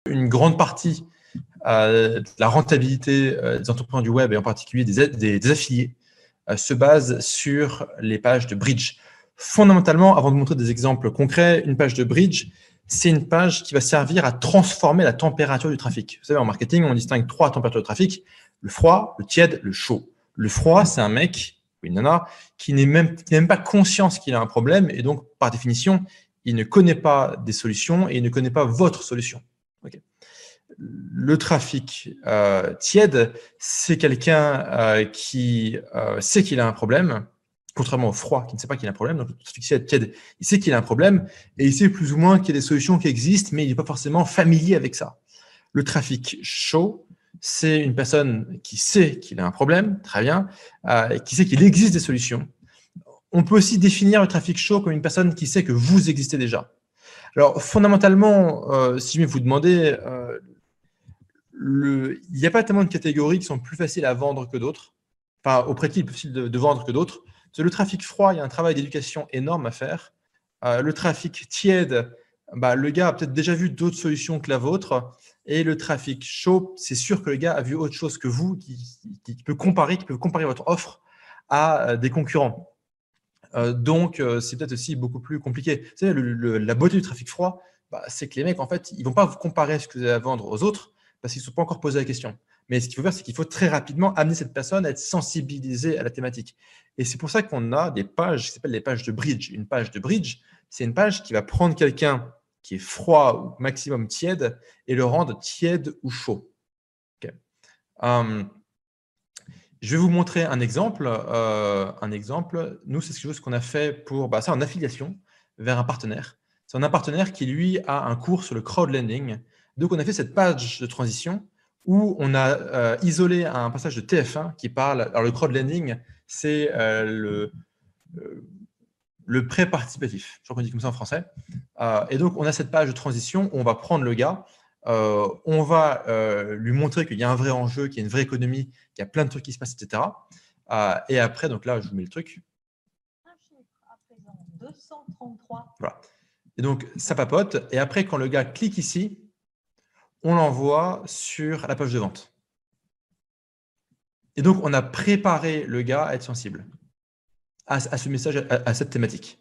une grande partie de la rentabilité des entrepreneurs du web et en particulier des affiliés se base sur les pages de bridge. Fondamentalement, avant de montrer des exemples concrets, une page de bridge, c'est une page qui va servir à transformer la température du trafic. Vous savez, en marketing, on distingue 3 températures de trafic, le froid, le tiède, le chaud. Le froid, c'est un mec ou une nana qui n'est même pas conscient qu'il a un problème et donc, par définition, il ne connaît pas des solutions et il ne connaît pas votre solution. Okay. Le trafic tiède, c'est quelqu'un qui sait qu'il a un problème, contrairement au froid qui ne sait pas qu'il a un problème. Donc, le trafic tiède, il sait qu'il a un problème et il sait plus ou moins qu'il y a des solutions qui existent, mais il n'est pas forcément familier avec ça. Le trafic chaud, c'est une personne qui sait qu'il a un problème, très bien, qui sait qu'il existe des solutions. On peut aussi définir le trafic chaud comme une personne qui sait que vous existez déjà. Alors, fondamentalement, si je vais vous demander, il n'y a pas tellement de catégories qui sont plus faciles à vendre que d'autres, enfin, auprès de qui il est plus facile de vendre que d'autres. Le trafic froid, il y a un travail d'éducation énorme à faire. Le trafic tiède, le gars a peut-être déjà vu d'autres solutions que la vôtre. Et le trafic chaud, c'est sûr que le gars a vu autre chose que vous, qui peut comparer votre offre à des concurrents. Donc, c'est peut-être aussi beaucoup plus compliqué. Vous savez, la beauté du trafic froid, c'est que les mecs, en fait, ils ne vont pas vous comparer ce que vous avez à vendre aux autres parce qu'ils ne se sont pas encore posé la question. Mais ce qu'il faut faire, c'est qu'il faut très rapidement amener cette personne à être sensibilisée à la thématique. Et c'est pour ça qu'on a des pages qui s'appellent les pages de bridge. Une page de bridge, c'est une page qui va prendre quelqu'un qui est froid ou maximum tiède et le rendre tiède ou chaud. Okay. Je vais vous montrer un exemple. Nous, c'est quelque chose qu'on a fait pour ça en affiliation vers un partenaire. C'est un partenaire qui, lui, a un cours sur le crowdlending. Donc, on a fait cette page de transition où on a isolé un passage de TF1 qui parle. Alors, le crowdlending, c'est le prêt participatif. Je crois qu'on dit comme ça en français. Et donc, on a cette page de transition où on va prendre le gars. On va lui montrer qu'il y a un vrai enjeu, qu'il y a une vraie économie, qu'il y a plein de trucs qui se passent, etc. Et après, donc là, je vous mets le truc. Un chiffre à présent, 233. Voilà. Et donc, ça papote. Et après, quand le gars clique ici, on l'envoie sur la page de vente. Et donc, on a préparé le gars à être sensible à ce message, à cette thématique.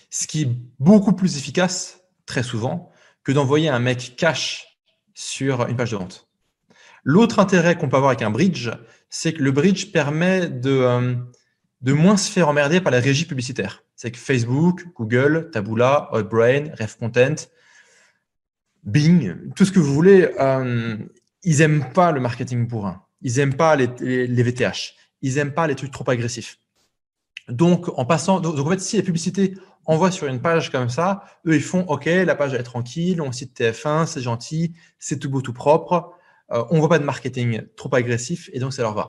Ce qui est beaucoup plus efficace, très souvent, que d'envoyer un mec cash sur une page de vente. L'autre intérêt qu'on peut avoir avec un bridge, c'est que le bridge permet de moins se faire emmerder par la régie publicitaire. C'est que Facebook, Google, Taboola, Outbrain, RefContent, Bing, tout ce que vous voulez, ils n'aiment pas le marketing bourrin. Ils n'aiment pas les VTH. Ils n'aiment pas les trucs trop agressifs. Donc, en fait, si la publicité envoie sur une page comme ça, eux, ils font « Ok, la page est tranquille, on cite TF1, c'est gentil, c'est tout beau, tout propre. On ne voit pas de marketing trop agressif et donc ça leur va. »